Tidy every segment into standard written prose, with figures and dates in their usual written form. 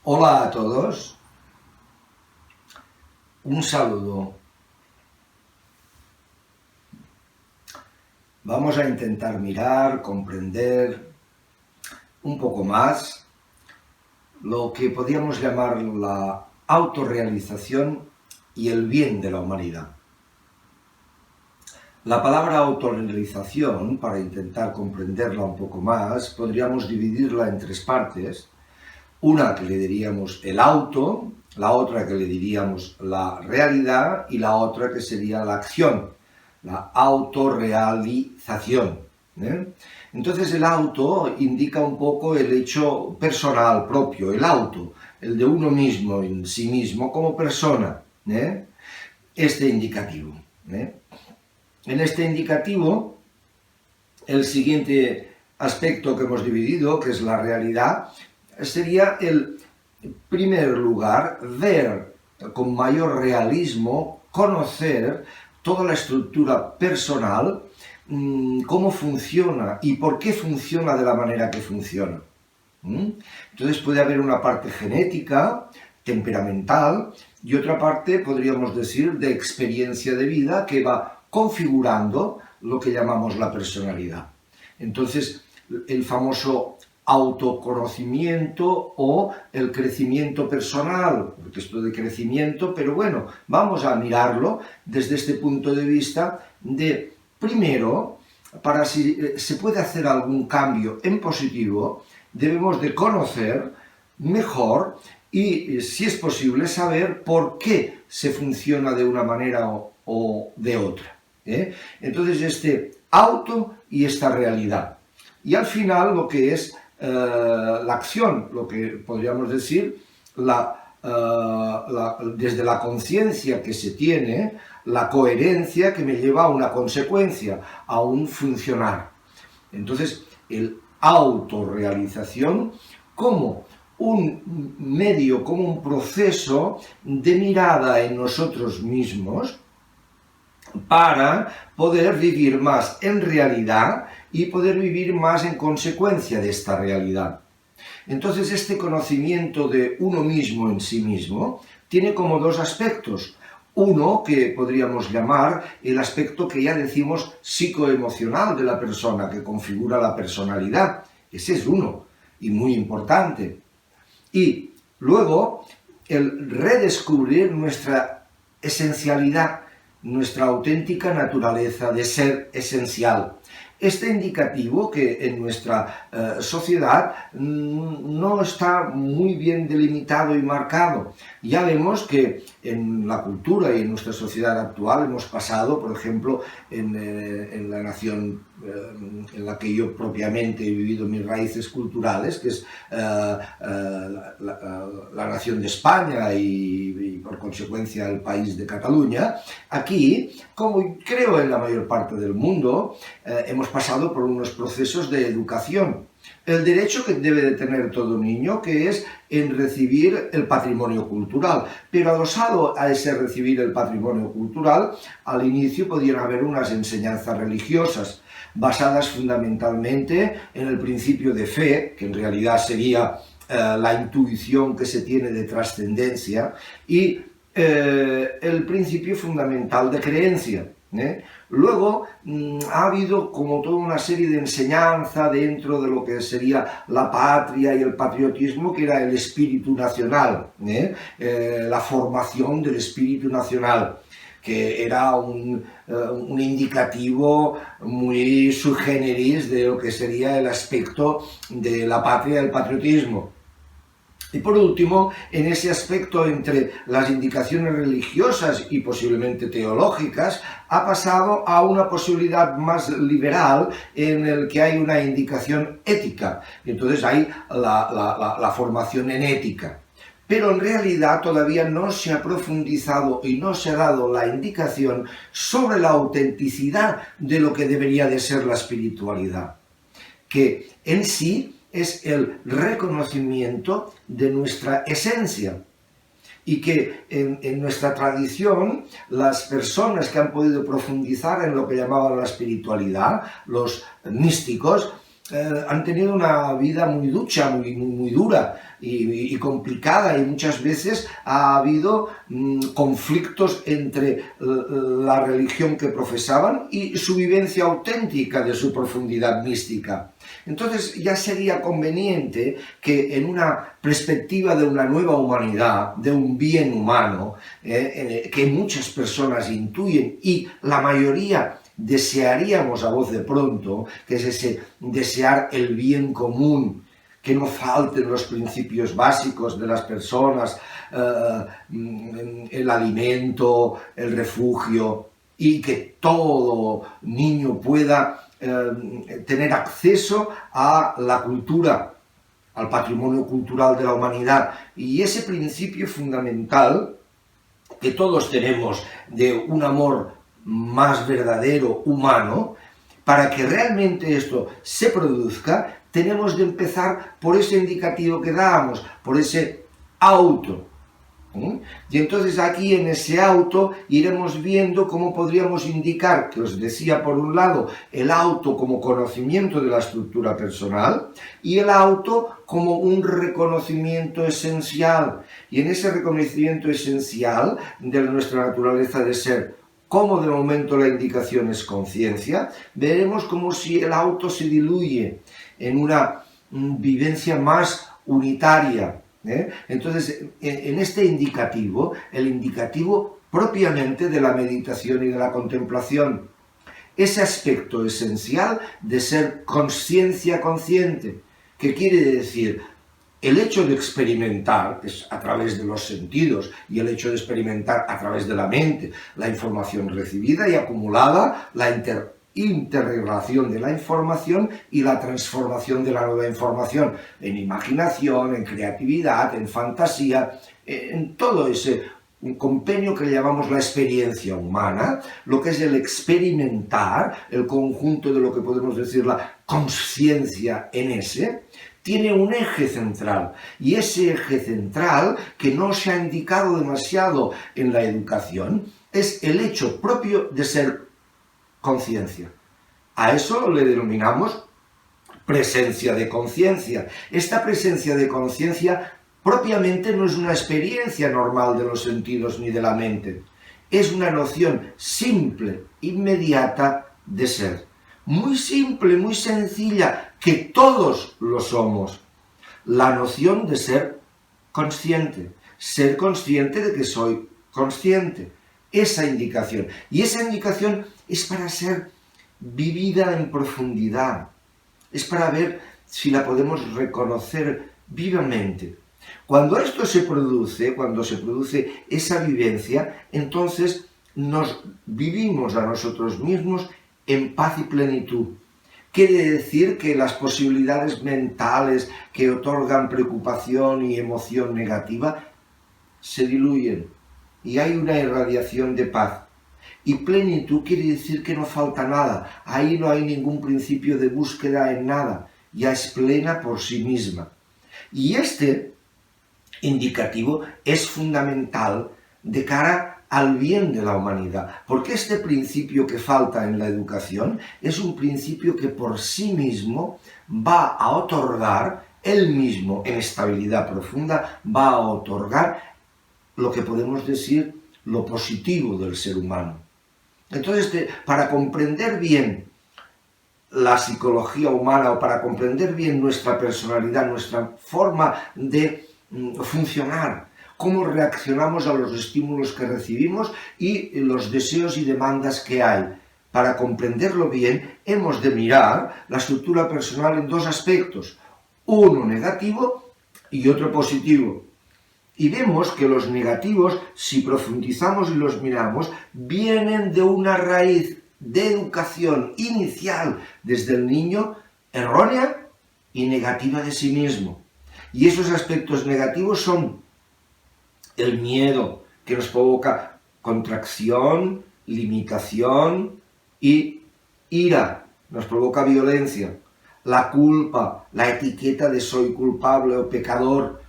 Hola a todos, un saludo. Vamos a intentar mirar, comprender un poco más lo que podríamos llamar la autorrealización y el bien de la humanidad. La palabra autorrealización, para intentar comprenderla un poco más, podríamos dividirla en tres partes. Una que le diríamos el auto, la otra que le diríamos la realidad y la otra que sería la acción, la autorrealización. Entonces el auto indica un poco el hecho personal propio, el auto, el de uno mismo en sí mismo como persona, este indicativo. En este indicativo, el siguiente aspecto que hemos dividido, que es la realidad, sería el primer lugar, ver con mayor realismo, conocer toda la estructura personal, cómo funciona y por qué funciona de la manera que funciona. Entonces puede haber una parte genética, temperamental, y otra parte, podríamos decir, de experiencia de vida que va configurando lo que llamamos la personalidad. Entonces, el famoso autoconocimiento o el crecimiento personal, porque esto de crecimiento, pero bueno, vamos a mirarlo desde este punto de vista de, primero, para si se puede hacer algún cambio en positivo, debemos de conocer mejor y, si es posible, saber por qué se funciona de una manera o de otra. Entonces, este auto y esta realidad. Y al final, lo que es la acción, lo que podríamos decir, desde la conciencia que se tiene, la coherencia que me lleva a una consecuencia, a un funcionar. Entonces, el autorrealización como un medio, como un proceso de mirada en nosotros mismos para poder vivir más en realidad y poder vivir más en consecuencia de esta realidad. Entonces, este conocimiento de uno mismo en sí mismo tiene como dos aspectos. Uno que podríamos llamar el aspecto que ya decimos psicoemocional de la persona, que configura la personalidad. Ese es uno, y muy importante. Y luego, el redescubrir nuestra esencialidad, nuestra auténtica naturaleza de ser esencial. Este indicativo que en nuestra sociedad no está muy bien delimitado y marcado. Ya vemos que en la cultura y en nuestra sociedad actual hemos pasado, por ejemplo, en la nación en la que yo propiamente he vivido mis raíces culturales, que es la nación de España y por consecuencia el país de Cataluña. Aquí, como creo en la mayor parte del mundo, hemos pasado por unos procesos de educación. El derecho que debe de tener todo niño, que es en recibir el patrimonio cultural. Pero adosado a ese recibir el patrimonio cultural, al inicio podían haber unas enseñanzas religiosas, basadas fundamentalmente en el principio de fe, que en realidad sería la intuición que se tiene de trascendencia, y el principio fundamental de creencia. Luego ha habido como toda una serie de enseñanza dentro de lo que sería la patria y el patriotismo, que era el espíritu nacional, la formación del espíritu nacional, que era un indicativo muy sui generis de lo que sería el aspecto de la patria y el patriotismo. Y por último, en ese aspecto entre las indicaciones religiosas y posiblemente teológicas, ha pasado a una posibilidad más liberal en el que hay una indicación ética. Y entonces hay la formación en ética. Pero en realidad todavía no se ha profundizado y no se ha dado la indicación sobre la autenticidad de lo que debería de ser la espiritualidad, que en sí es el reconocimiento de nuestra esencia, y que en nuestra tradición las personas que han podido profundizar en lo que llamaban la espiritualidad, los místicos, han tenido una vida muy ducha, muy dura y complicada, y muchas veces ha habido conflictos entre la religión que profesaban y su vivencia auténtica de su profundidad mística. Entonces ya sería conveniente que en una perspectiva de una nueva humanidad, de un bien humano, que muchas personas intuyen y la mayoría desearíamos a voz de pronto, que es ese desear el bien común, que no falten los principios básicos de las personas, el alimento, el refugio, y que todo niño pueda tener acceso a la cultura, al patrimonio cultural de la humanidad. Y ese principio fundamental que todos tenemos de un amor más verdadero, humano, para que realmente esto se produzca, tenemos de empezar por ese indicativo que dábamos, por ese auto. Y entonces aquí en ese auto iremos viendo cómo podríamos indicar, que os decía por un lado, el auto como conocimiento de la estructura personal y el auto como un reconocimiento esencial. Y en ese reconocimiento esencial de nuestra naturaleza de ser, como de momento la indicación es conciencia, veremos como si el auto se diluye en una vivencia más unitaria. Entonces, en este indicativo, el indicativo propiamente de la meditación y de la contemplación, ese aspecto esencial de ser conciencia consciente, que quiere decir el hecho de experimentar es a través de los sentidos y el hecho de experimentar a través de la mente la información recibida y acumulada, la interrelación de la información y la transformación de la nueva información en imaginación, en creatividad, en fantasía, en todo ese un compendio que le llamamos la experiencia humana, lo que es el experimentar, el conjunto de lo que podemos decir la conciencia en ese, tiene un eje central, y ese eje central, que no se ha indicado demasiado en la educación, es el hecho propio de ser conciencia. A eso le denominamos presencia de conciencia. Esta presencia de conciencia propiamente no es una experiencia normal de los sentidos ni de la mente. Es una noción simple, inmediata de ser. Muy simple, muy sencilla, que todos lo somos. La noción de ser consciente de que soy consciente. Esa indicación. Y esa indicación es para ser vivida en profundidad. Es para ver si la podemos reconocer vivamente. Cuando esto se produce, cuando se produce esa vivencia, entonces nos vivimos a nosotros mismos en paz y plenitud. Quiere decir que las posibilidades mentales que otorgan preocupación y emoción negativa se diluyen y hay una irradiación de paz. Y plenitud quiere decir que no falta nada, ahí no hay ningún principio de búsqueda en nada, ya es plena por sí misma. Y este indicativo es fundamental de cara al bien de la humanidad, porque este principio que falta en la educación es un principio que por sí mismo va a otorgar, él mismo en estabilidad profunda, va a otorgar lo que podemos decir lo positivo del ser humano. Entonces, para comprender bien la psicología humana o para comprender bien nuestra personalidad, nuestra forma de funcionar, cómo reaccionamos a los estímulos que recibimos y los deseos y demandas que hay, para comprenderlo bien, hemos de mirar la estructura personal en dos aspectos, uno negativo y otro positivo. Y vemos que los negativos, si profundizamos y los miramos, vienen de una raíz de educación inicial desde el niño, errónea y negativa de sí mismo. Y esos aspectos negativos son el miedo, que nos provoca contracción, limitación y ira, nos provoca violencia. La culpa, la etiqueta de soy culpable o pecador,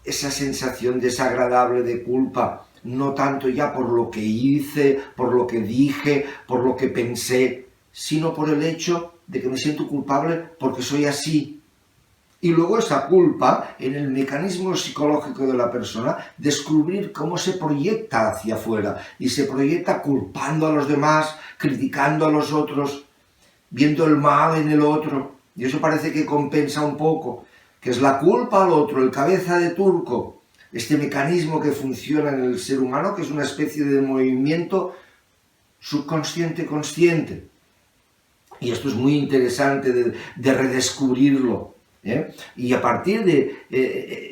esa sensación desagradable de culpa, no tanto ya por lo que hice, por lo que dije, por lo que pensé, sino por el hecho de que me siento culpable porque soy así. Y luego esa culpa, en el mecanismo psicológico de la persona, descubrir cómo se proyecta hacia afuera. Y se proyecta culpando a los demás, criticando a los otros, viendo el mal en el otro. Y eso parece que compensa un poco, que es la culpa al otro, el cabeza de turco. Este mecanismo que funciona en el ser humano, que es una especie de movimiento subconsciente-consciente. Y esto es muy interesante de redescubrirlo, ¿eh? Y a partir de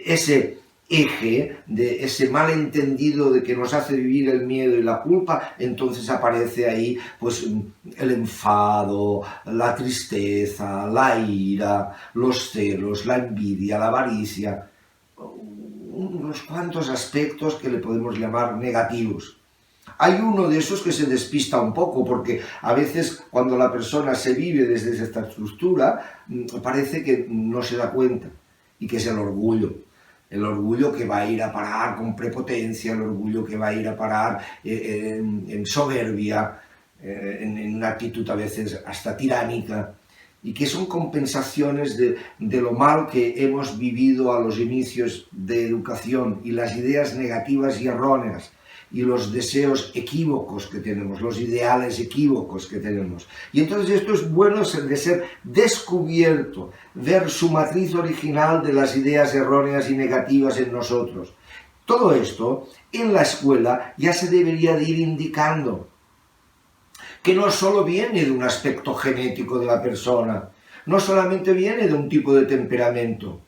ese eje, de ese malentendido de que nos hace vivir el miedo y la culpa, entonces aparece ahí pues el enfado, la tristeza, la ira, los celos, la envidia, la avaricia, unos cuantos aspectos que le podemos llamar negativos. Hay uno de esos que se despista un poco, porque a veces cuando la persona se vive desde esta estructura, parece que no se da cuenta, y que es el orgullo. El orgullo que va a ir a parar con prepotencia, el orgullo que va a ir a parar en soberbia, en una actitud a veces hasta tiránica, y que son compensaciones de lo mal que hemos vivido a los inicios de educación y las ideas negativas y erróneas, y los deseos equívocos que tenemos, los ideales equívocos que tenemos. Y entonces esto es bueno de ser descubierto, ver su matriz original de las ideas erróneas y negativas en nosotros. Todo esto en la escuela ya se debería de ir indicando, que no solo viene de un aspecto genético de la persona, no solamente viene de un tipo de temperamento.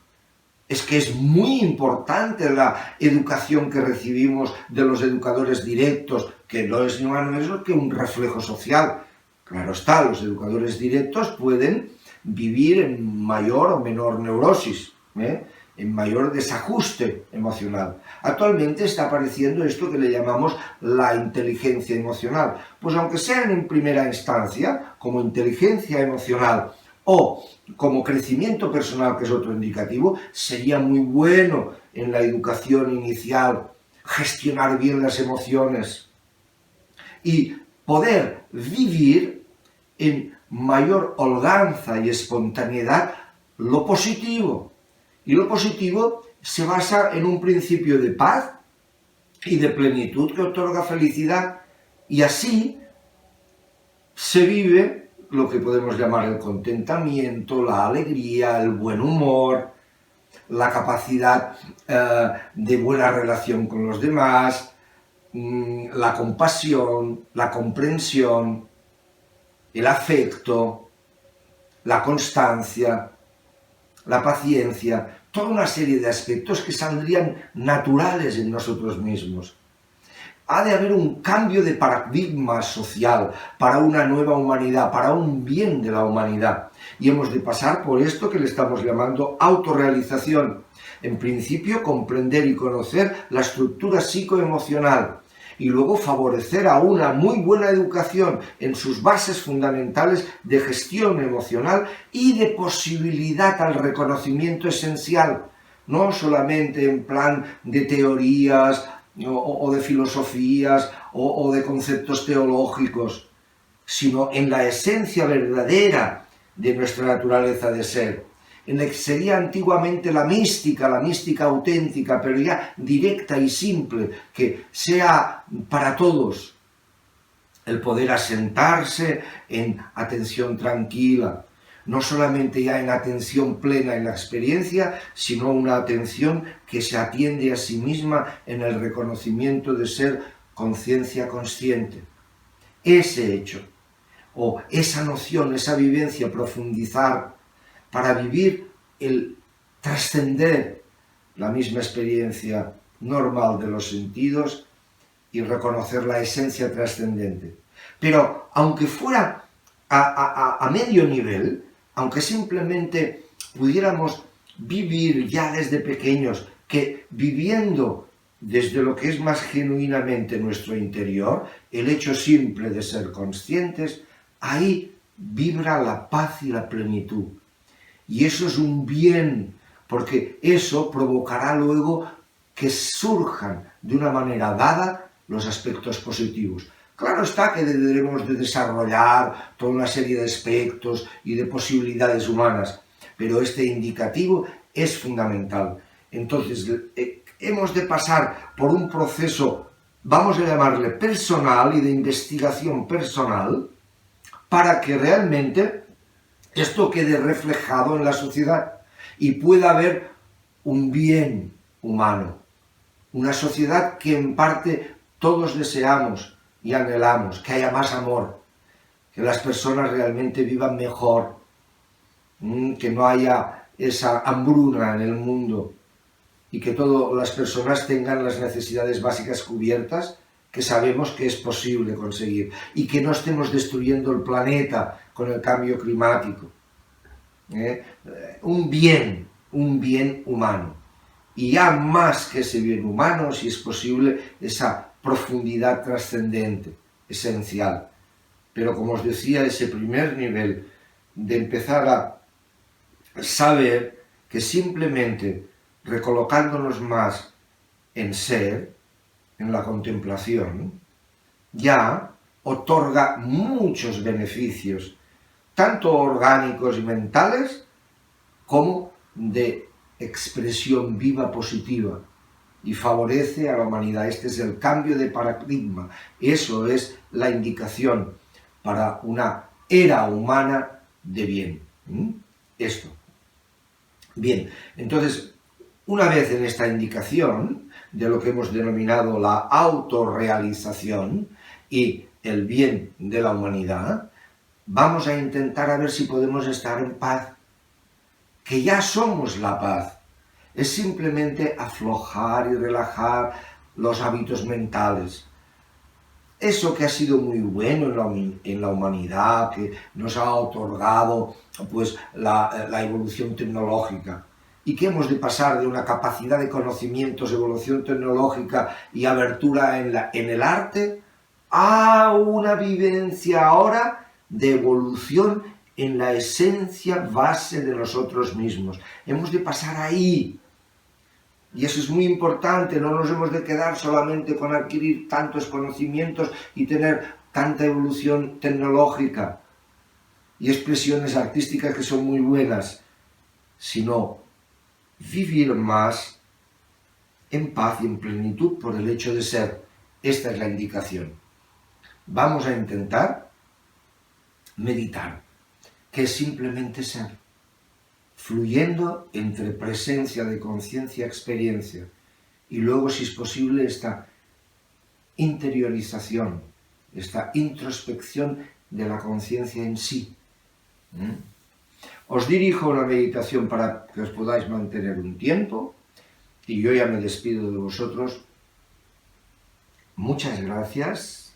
Es que es muy importante la educación que recibimos de los educadores directos, que no es ni más menos que un reflejo social. Claro está, los educadores directos pueden vivir en mayor o menor neurosis, en mayor desajuste emocional. Actualmente está apareciendo esto que le llamamos la inteligencia emocional. Pues aunque sean en primera instancia, como inteligencia emocional, o como crecimiento personal, que es otro indicativo, sería muy bueno en la educación inicial gestionar bien las emociones y poder vivir en mayor holganza y espontaneidad lo positivo. Y lo positivo se basa en un principio de paz y de plenitud que otorga felicidad, y así se vive lo que podemos llamar el contentamiento, la alegría, el buen humor, la capacidad de buena relación con los demás, la compasión, la comprensión, el afecto, la constancia, la paciencia, toda una serie de aspectos que saldrían naturales en nosotros mismos. Ha de haber un cambio de paradigma social para una nueva humanidad, para un bien de la humanidad. Y hemos de pasar por esto que le estamos llamando autorrealización. En principio, comprender y conocer la estructura psicoemocional, y luego favorecer a una muy buena educación en sus bases fundamentales de gestión emocional y de posibilidad al reconocimiento esencial, no solamente en plan de teorías o de filosofías o de conceptos teológicos, sino en la esencia verdadera de nuestra naturaleza de ser, en la que sería antiguamente la mística auténtica, pero ya directa y simple, que sea para todos el poder asentarse en atención tranquila, no solamente ya en atención plena en la experiencia, sino una atención que se atiende a sí misma en el reconocimiento de ser conciencia consciente. Ese hecho, o esa noción, esa vivencia, profundizar para vivir el trascender la misma experiencia normal de los sentidos y reconocer la esencia trascendente. Pero aunque fuera a medio nivel, aunque simplemente pudiéramos vivir ya desde pequeños, que viviendo desde lo que es más genuinamente nuestro interior, el hecho simple de ser conscientes, ahí vibra la paz y la plenitud. Y eso es un bien, porque eso provocará luego que surjan de una manera dada los aspectos positivos. Claro está que debemos de desarrollar toda una serie de aspectos y de posibilidades humanas, pero este indicativo es fundamental. Entonces, hemos de pasar por un proceso, vamos a llamarle personal y de investigación personal, para que realmente esto quede reflejado en la sociedad y pueda haber un bien humano, una sociedad que en parte todos deseamos y anhelamos, que haya más amor, que las personas realmente vivan mejor, que no haya esa hambruna en el mundo y que todas las personas tengan las necesidades básicas cubiertas, que sabemos que es posible conseguir, y que no estemos destruyendo el planeta con el cambio climático. Un bien humano. Y ya más que ese bien humano, si es posible, esa profundidad trascendente, esencial. Pero como os decía, ese primer nivel de empezar a saber que simplemente recolocándonos más en ser, en la contemplación, ya otorga muchos beneficios, tanto orgánicos y mentales, como de expresión viva positiva, y favorece a la humanidad. Este es el cambio de paradigma. Eso es la indicación para una era humana de bien. Esto. Bien, entonces, una vez en esta indicación de lo que hemos denominado la autorrealización y el bien de la humanidad, vamos a intentar a ver si podemos estar en paz, que ya somos la paz. Es simplemente aflojar y relajar los hábitos mentales. Eso que ha sido muy bueno en la humanidad, que nos ha otorgado pues, la evolución tecnológica, y que hemos de pasar de una capacidad de conocimientos, evolución tecnológica y abertura en el arte, a una vivencia ahora de evolución en la esencia base de nosotros mismos. Hemos de pasar ahí. Y eso es muy importante, no nos hemos de quedar solamente con adquirir tantos conocimientos y tener tanta evolución tecnológica y expresiones artísticas que son muy buenas, sino vivir más en paz y en plenitud por el hecho de ser. Esta es la indicación. Vamos a intentar meditar, que es simplemente ser, fluyendo entre presencia de conciencia, experiencia, y luego, si es posible, esta interiorización, esta introspección de la conciencia en sí. Os dirijo una meditación para que os podáis mantener un tiempo, y yo ya me despido de vosotros. Muchas gracias,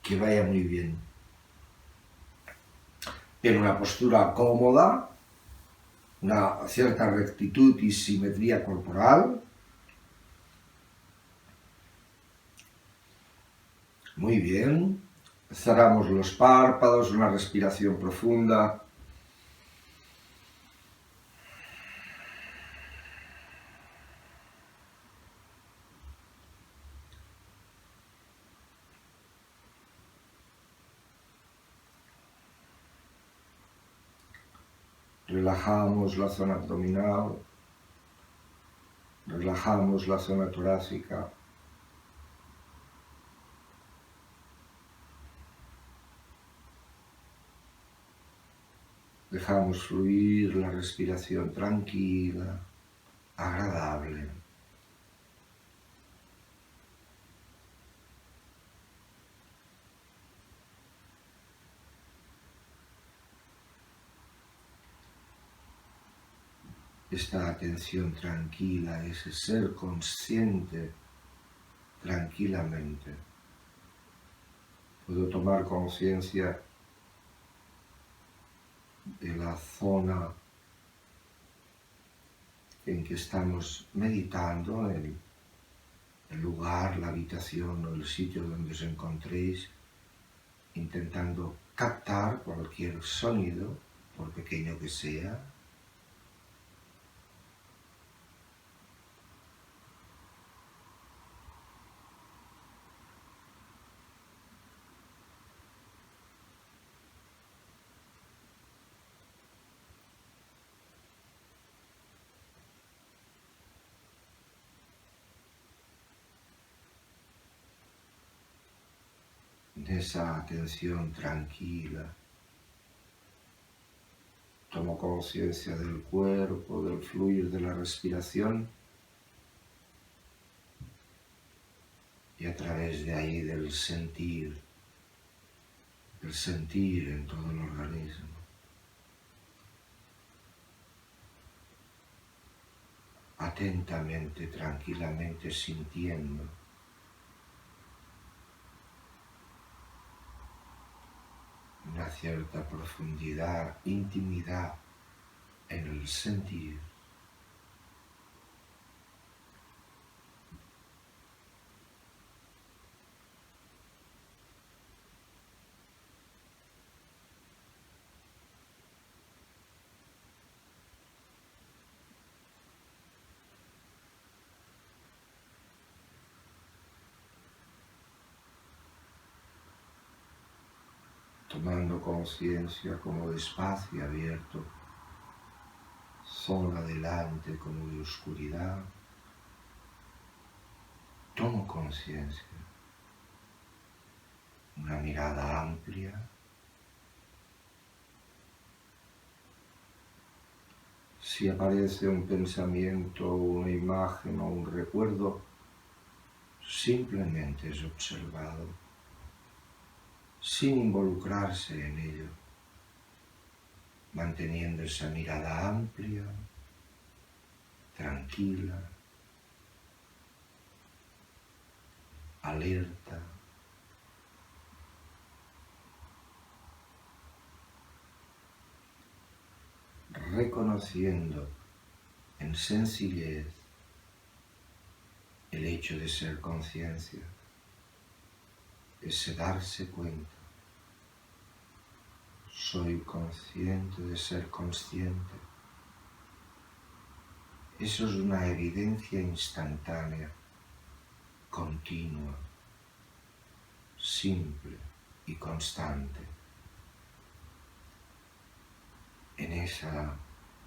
que vaya muy bien. En una postura cómoda, una cierta rectitud y simetría corporal. Muy bien. Cerramos los párpados, una respiración profunda. Relajamos la zona abdominal, relajamos la zona torácica. Dejamos fluir la respiración tranquila, agradable. Esta atención tranquila, ese ser consciente tranquilamente. Puedo tomar conciencia de la zona en que estamos meditando, el lugar, la habitación o el sitio donde os encontréis, intentando captar cualquier sonido, por pequeño que sea. en esa atención tranquila. Tomo conciencia del cuerpo, del fluir de la respiración y a través de ahí del sentir en todo el organismo. Atentamente, tranquilamente sintiendo una cierta profundidad, intimidad en el sentir. Tomando conciencia como de espacio abierto, zona delante como de oscuridad, tomo conciencia, una mirada amplia, si aparece un pensamiento, una imagen o un recuerdo, simplemente es observado, sin involucrarse en ello, manteniendo esa mirada amplia, tranquila, alerta. Reconociendo en sencillez el hecho de ser conciencia, ese darse cuenta. Soy consciente de ser consciente. Eso es una evidencia instantánea, continua, simple y constante. En esa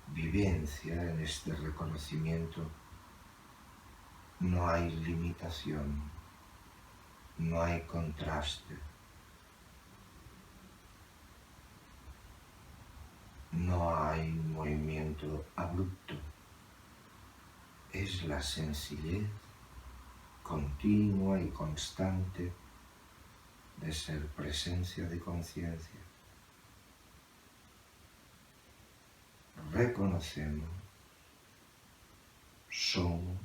vivencia, en este reconocimiento, no hay limitación, no hay contraste, no hay movimiento abrupto. Es la sencillez continua y constante de ser presencia de conciencia. Reconocemos, somos,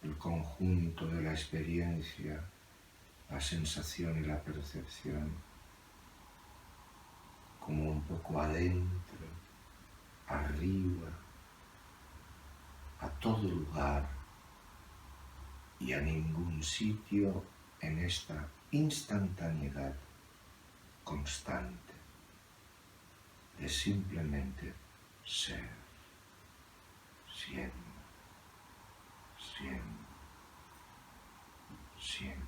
el conjunto de la experiencia, la sensación y la percepción, como un poco adentro, arriba, a todo lugar y a ningún sitio en esta instantaneidad constante de simplemente ser, siendo, siendo, siendo.